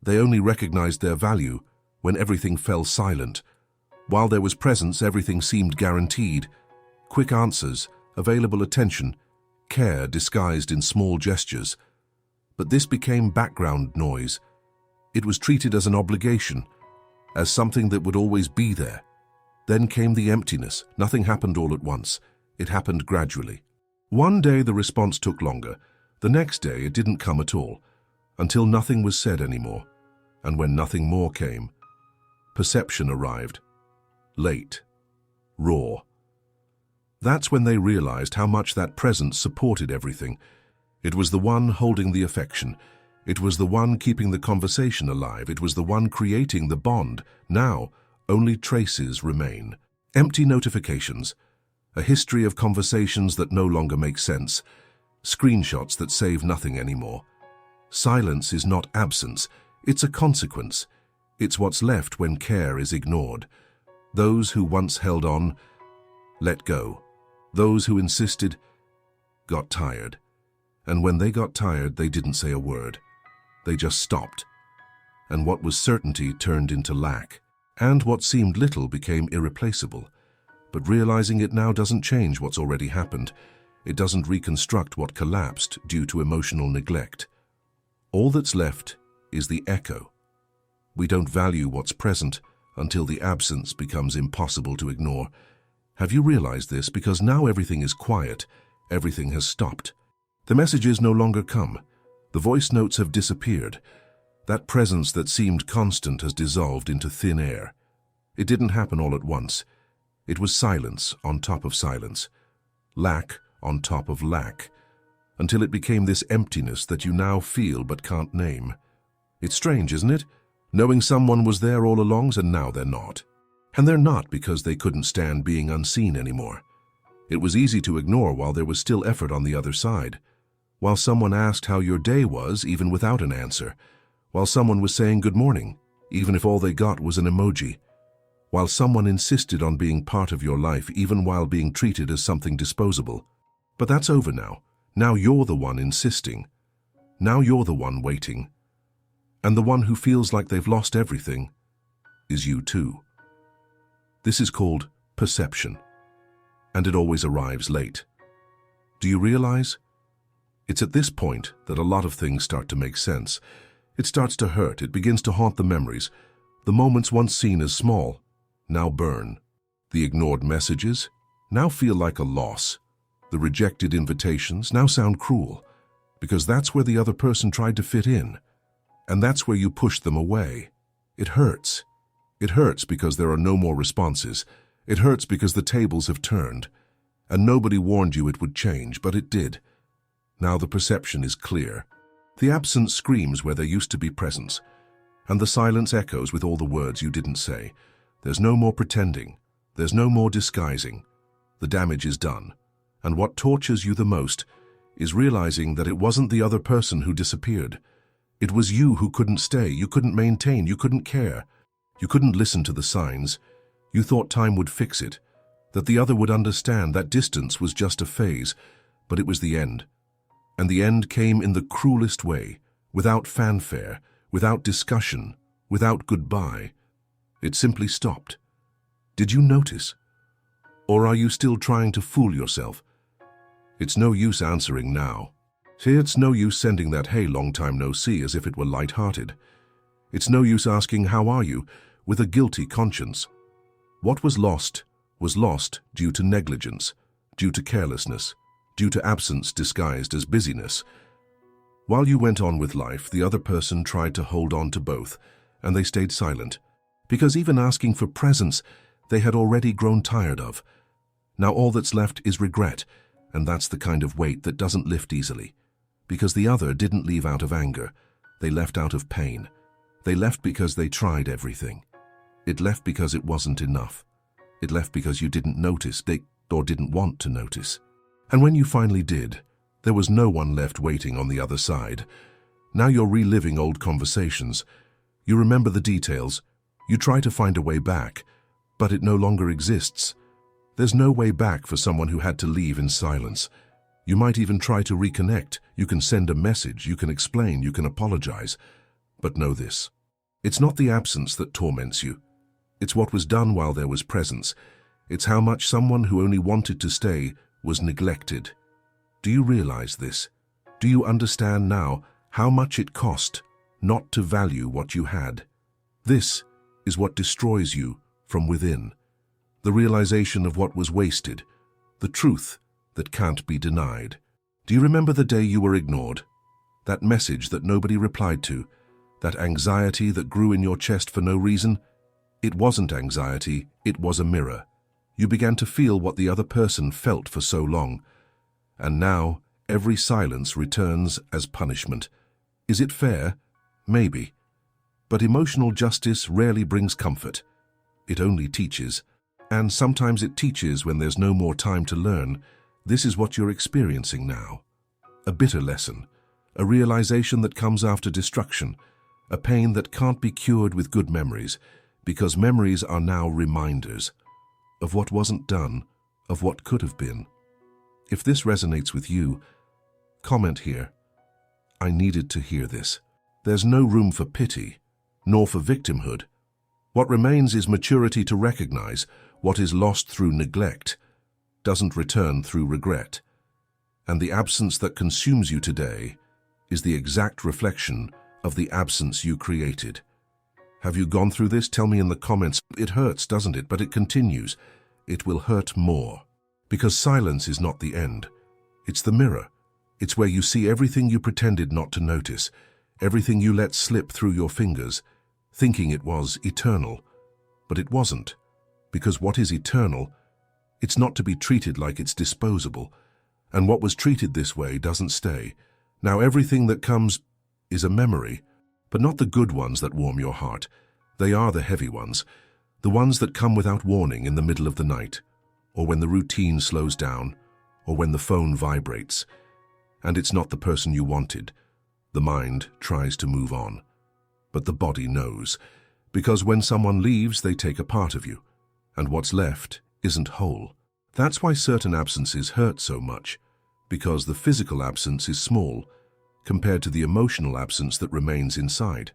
They only recognized their value when everything fell silent. While there was presence, everything seemed guaranteed. Quick answers, available attention, care disguised in small gestures. But this became background noise. It was treated as an obligation, as something that would always be there. Then came the emptiness. Nothing happened all at once. It happened gradually. One day the response took longer. The next day it didn't come at all, until nothing was said anymore. And when nothing more came, perception arrived. Late. Raw. That's when they realized how much that presence supported everything. It was the one holding the affection. It was the one keeping the conversation alive. It was the one creating the bond. Now, only traces remain. Empty notifications. A history of conversations that no longer make sense. Screenshots that save nothing anymore. Silence is not absence. It's a consequence. It's what's left when care is ignored. Those who once held on, let go. Those who insisted, got tired. And when they got tired, they didn't say a word. They just stopped. And what was certainty turned into lack. And what seemed little became irreplaceable. But realizing it now doesn't change what's already happened. It doesn't reconstruct what collapsed due to emotional neglect. All that's left is the echo. We don't value what's present until the absence becomes impossible to ignore. Have you realized this? Because now everything is quiet, everything has stopped. The messages no longer come. The voice notes have disappeared. That presence that seemed constant has dissolved into thin air. It didn't happen all at once. It was silence on top of silence. Lack on top of lack. Until it became this emptiness that you now feel but can't name. It's strange, isn't it? Knowing someone was there all along and now they're not. And they're not because they couldn't stand being unseen anymore. It was easy to ignore while there was still effort on the other side. While someone asked how your day was, even without an answer. While someone was saying good morning, even if all they got was an emoji. While someone insisted on being part of your life, even while being treated as something disposable. But that's over now. Now you're the one insisting. Now you're the one waiting. And the one who feels like they've lost everything is you too. This is called perception. And it always arrives late. Do you realize? It's at this point that a lot of things start to make sense. It starts to hurt. It begins to haunt the memories. The moments once seen as small now burn. The ignored messages now feel like a loss. The rejected invitations now sound cruel, because that's where the other person tried to fit in. And that's where you push them away. It hurts. It hurts because there are no more responses. It hurts because the tables have turned. And nobody warned you it would change, but it did. Now the perception is clear. The absence screams where there used to be presence. And the silence echoes with all the words you didn't say. There's no more pretending. There's no more disguising. The damage is done. And what tortures you the most is realizing that it wasn't the other person who disappeared. It was you who couldn't stay. You couldn't maintain. You couldn't care. You couldn't listen to the signs. You thought time would fix it, that the other would understand that distance was just a phase, but it was the end. And the end came in the cruelest way, without fanfare, without discussion, without goodbye. It simply stopped. Did you notice? Or are you still trying to fool yourself? It's no use answering now. See, it's no use sending that "hey, long time no see" as if it were light-hearted. It's no use asking "how are you" with a guilty conscience. What was lost due to negligence, due to carelessness, due to absence disguised as busyness. While you went on with life, the other person tried to hold on to both, and they stayed silent, because even asking for presence they had already grown tired of. Now all that's left is regret, and that's the kind of weight that doesn't lift easily. Because the other didn't leave out of anger, they left out of pain. They left because they tried everything. It left because it wasn't enough. It left because you didn't notice, or didn't want to notice. And when you finally did, there was no one left waiting on the other side. Now you're reliving old conversations. You remember the details. You try to find a way back, but it no longer exists. There's no way back for someone who had to leave in silence. You might even try to reconnect. You can send a message, you can explain, you can apologize. But know this. It's not the absence that torments you. It's what was done while there was presence. It's how much someone who only wanted to stay was neglected. Do you realize this? Do you understand now how much it cost not to value what you had? This is what destroys you from within. The realization of what was wasted, the truth that can't be denied. Do you remember the day you were ignored? That message that nobody replied to? That anxiety that grew in your chest for no reason? It wasn't anxiety, it was a mirror. You began to feel what the other person felt for so long. And now, every silence returns as punishment. Is it fair? Maybe. But emotional justice rarely brings comfort. It only teaches. And sometimes it teaches when there's no more time to learn. This is what you're experiencing now. A bitter lesson. A realization that comes after destruction. A pain that can't be cured with good memories, because memories are now reminders of what wasn't done, of what could have been. If this resonates with you, comment here. I needed to hear this. There's no room for pity, nor for victimhood. What remains is maturity to recognize what is lost through neglect doesn't return through regret. And the absence that consumes you today is the exact reflection of the absence you created. Have you gone through this? Tell me in the comments. It hurts, doesn't it? But it continues. It will hurt more. Because silence is not the end. It's the mirror. It's where you see everything you pretended not to notice, everything you let slip through your fingers, thinking it was eternal. But it wasn't. Because what is eternal, it's not to be treated like it's disposable. And what was treated this way doesn't stay. Now everything that comes is a memory, but not the good ones that warm your heart. They are the heavy ones, the ones that come without warning in the middle of the night, or when the routine slows down, or when the phone vibrates. And it's not the person you wanted. The mind tries to move on, but the body knows, because when someone leaves, they take a part of you, and what's left isn't whole. That's why certain absences hurt so much, because the physical absence is small, compared to the emotional absence that remains inside.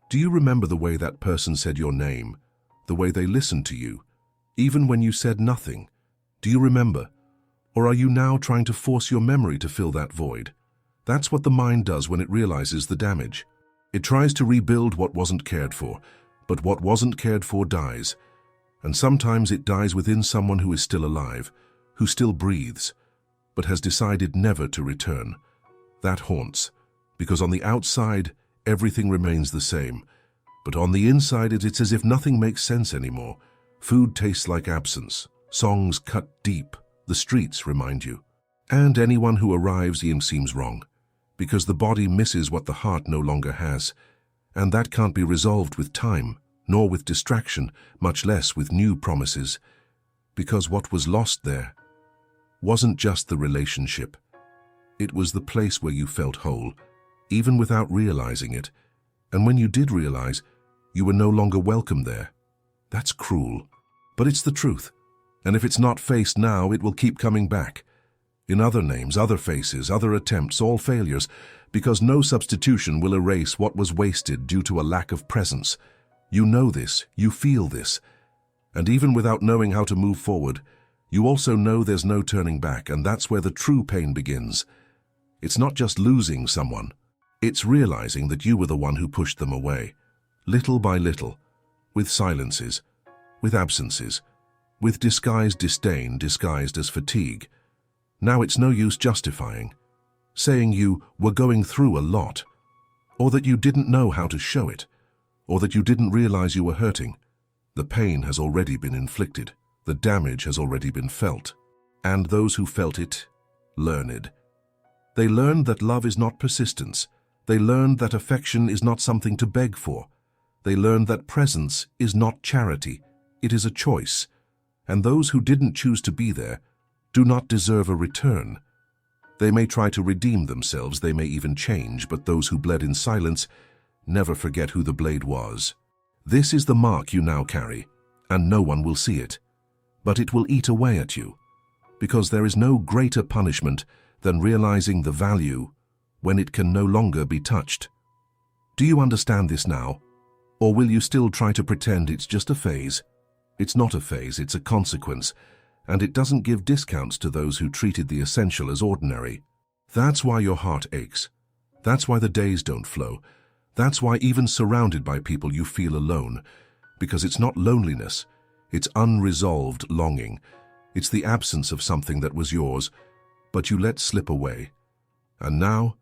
Do you remember the way that person said your name, the way they listened to you, even when you said nothing? Do you remember? Or are you now trying to force your memory to fill that void? That's what the mind does when it realizes the damage. It tries to rebuild what wasn't cared for, but what wasn't cared for dies. And sometimes it dies within someone who is still alive, who still breathes, but has decided never to return. That haunts, because on the outside, everything remains the same. But on the inside, it's as if nothing makes sense anymore. Food tastes like absence. Songs cut deep. The streets remind you. And anyone who arrives seems wrong, because the body misses what the heart no longer has. And that can't be resolved with time, nor with distraction, much less with new promises. Because what was lost there wasn't just the relationship. It was the place where you felt whole, even without realizing it. And when you did realize, you were no longer welcome there. That's cruel, but it's the truth. And if it's not faced now, it will keep coming back. In other names, other faces, other attempts, all failures, because no substitution will erase what was wasted due to a lack of presence. You know this, you feel this. And even without knowing how to move forward, you also know there's no turning back, and that's where the true pain begins. It's not just losing someone. It's realizing that you were the one who pushed them away, little by little, with silences, with absences, with disguised disdain disguised as fatigue. Now it's no use justifying, saying you were going through a lot, or that you didn't know how to show it, or that you didn't realize you were hurting. The pain has already been inflicted. The damage has already been felt. And those who felt it learned. They learned that love is not persistence. They learned that affection is not something to beg for. They learned that presence is not charity. It is a choice. And those who didn't choose to be there do not deserve a return. They may try to redeem themselves, they may even change, but those who bled in silence never forget who the blade was. This is the mark you now carry, and no one will see it. But it will eat away at you, because there is no greater punishment than realizing the value when it can no longer be touched. Do you understand this now? Or will you still try to pretend it's just a phase? It's not a phase, it's a consequence, and it doesn't give discounts to those who treated the essential as ordinary. That's why your heart aches. That's why the days don't flow. That's why even surrounded by people you feel alone. Because it's not loneliness, it's unresolved longing. It's the absence of something that was yours, but you let slip away. And now,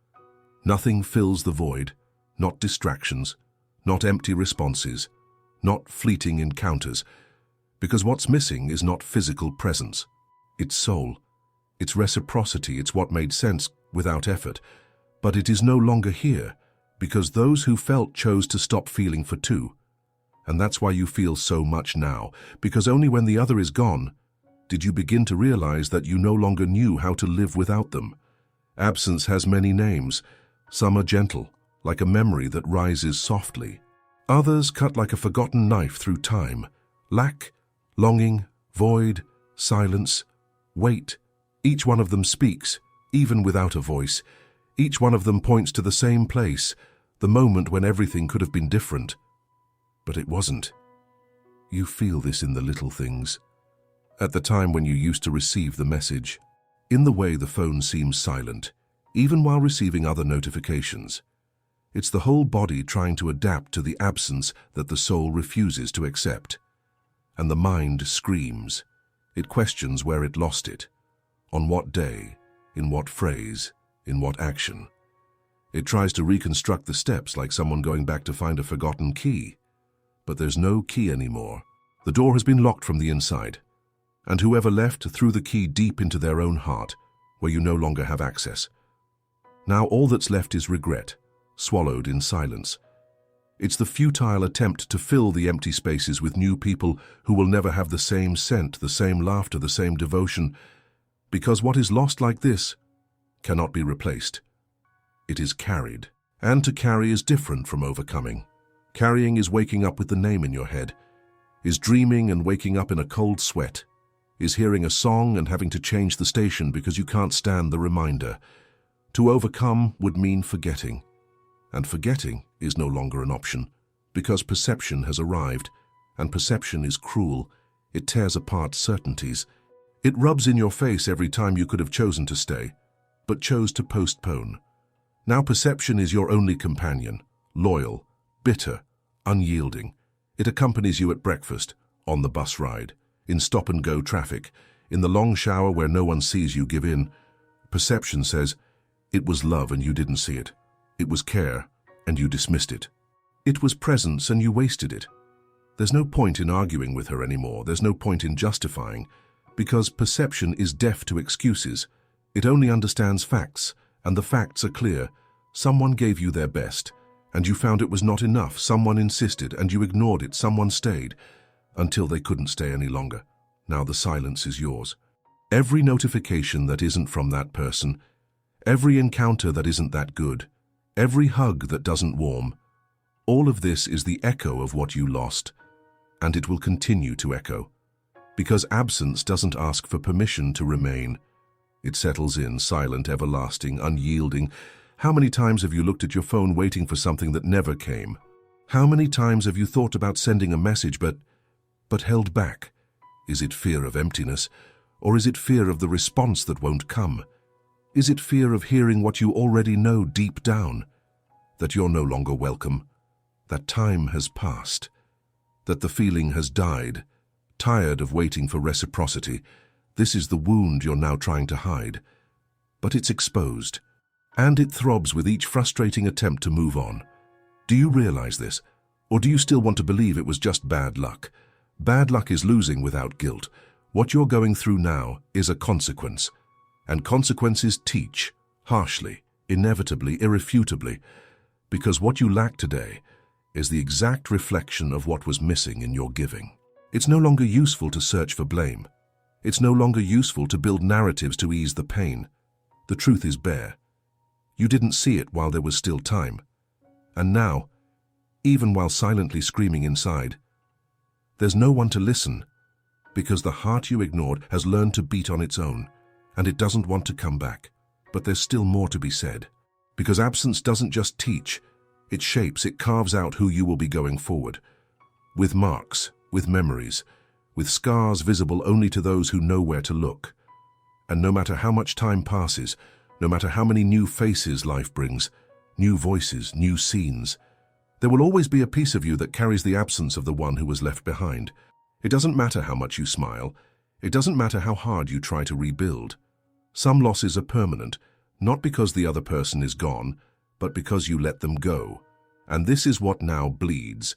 nothing fills the void, not distractions, not empty responses, not fleeting encounters, because what's missing is not physical presence. It's soul. It's reciprocity. It's what made sense without effort. But it is no longer here, because those who felt chose to stop feeling for two. And that's why you feel so much now, because only when the other is gone did you begin to realize that you no longer knew how to live without them. Absence has many names. Some are gentle, like a memory that rises softly. Others cut like a forgotten knife through time. Lack, longing, void, silence, weight. Each one of them speaks, even without a voice. Each one of them points to the same place, the moment when everything could have been different. But it wasn't. You feel this in the little things. At the time when you used to receive the message, in the way the phone seems silent, even while receiving other notifications. It's the whole body trying to adapt to the absence that the soul refuses to accept. And the mind screams. It questions where it lost it, on what day, in what phrase, in what action. It tries to reconstruct the steps like someone going back to find a forgotten key. But there's no key anymore. The door has been locked from the inside, and whoever left threw the key deep into their own heart, where you no longer have access. Now all that's left is regret, swallowed in silence. It's the futile attempt to fill the empty spaces with new people who will never have the same scent, the same laughter, the same devotion, because what is lost like this cannot be replaced. It is carried, and to carry is different from overcoming. Carrying is waking up with the name in your head, is dreaming and waking up in a cold sweat, is hearing a song and having to change the station because you can't stand the reminder. To overcome would mean forgetting, and forgetting is no longer an option, because perception has arrived, and perception is cruel. It tears apart certainties. It rubs in your face every time you could have chosen to stay, but chose to postpone. Now perception is your only companion, loyal, bitter, unyielding. It accompanies you at breakfast, on the bus ride, in stop-and-go traffic, in the long shower where no one sees you give in. Perception says, it was love and you didn't see it. It was care and you dismissed it. It was presence and you wasted it. There's no point in arguing with her anymore. There's no point in justifying, because perception is deaf to excuses. It only understands facts, and the facts are clear. Someone gave you their best, and you found it was not enough. Someone insisted, and you ignored it. Someone stayed, until they couldn't stay any longer. Now the silence is yours. Every notification that isn't from that person, every encounter that isn't that good, every hug that doesn't warm, all of this is the echo of what you lost, and it will continue to echo. Because absence doesn't ask for permission to remain. It settles in, silent, everlasting, unyielding. How many times have you looked at your phone waiting for something that never came? How many times have you thought about sending a message but held back? Is it fear of emptiness, or is it fear of the response that won't come? Is it fear of hearing what you already know deep down? That you're no longer welcome, that time has passed, that the feeling has died, tired of waiting for reciprocity. This is the wound you're now trying to hide. But it's exposed, and it throbs with each frustrating attempt to move on. Do you realize this? Or do you still want to believe it was just bad luck? Bad luck is losing without guilt. What you're going through now is a consequence. And consequences teach, harshly, inevitably, irrefutably, because what you lack today is the exact reflection of what was missing in your giving. It's no longer useful to search for blame. It's no longer useful to build narratives to ease the pain. The truth is bare. You didn't see it while there was still time. And now, even while silently screaming inside, there's no one to listen, because the heart you ignored has learned to beat on its own, and it doesn't want to come back. But there's still more to be said, because absence doesn't just teach, It shapes, it carves out who you will be going forward. With marks, with memories, with scars visible only to those who know where to look. And no matter how much time passes, no matter how many new faces life brings, new voices, new scenes, there will always be a piece of you that carries the absence of the one who was left behind. It doesn't matter how much you smile. It doesn't matter how hard you try to rebuild. Some losses are permanent, not because the other person is gone, but because you let them go. And this is what now bleeds: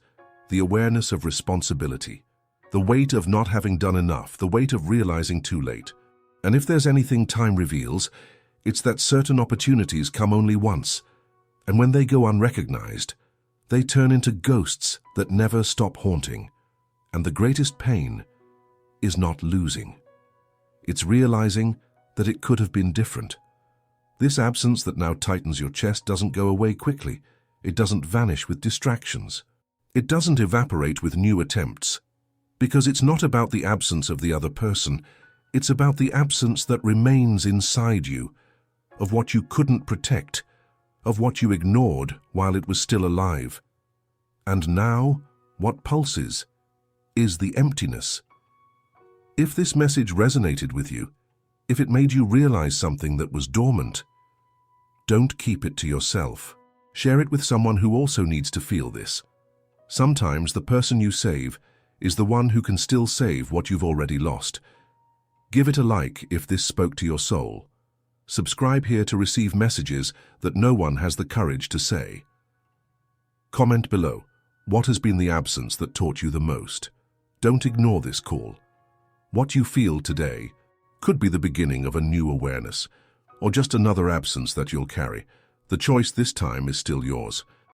the awareness of responsibility, the weight of not having done enough, the weight of realizing too late. And if there's anything time reveals, it's that certain opportunities come only once, and when they go unrecognized, they turn into ghosts that never stop haunting. And the greatest pain is not losing. It's realizing that it could have been different. This absence that now tightens your chest doesn't go away quickly. It doesn't vanish with distractions. It doesn't evaporate with new attempts. Because it's not about the absence of the other person. It's about the absence that remains inside you, of what you couldn't protect, of what you ignored while it was still alive. And now, what pulses is the emptiness. If this message resonated with you, if it made you realize something that was dormant, don't keep it to yourself. Share it with someone who also needs to feel this. Sometimes the person you save is the one who can still save what you've already lost. Give it a like if this spoke to your soul. Subscribe here to receive messages that no one has the courage to say. Comment below, what has been the absence that taught you the most? Don't ignore this call. What you feel today could be the beginning of a new awareness, or just another absence that you'll carry. The choice this time is still yours.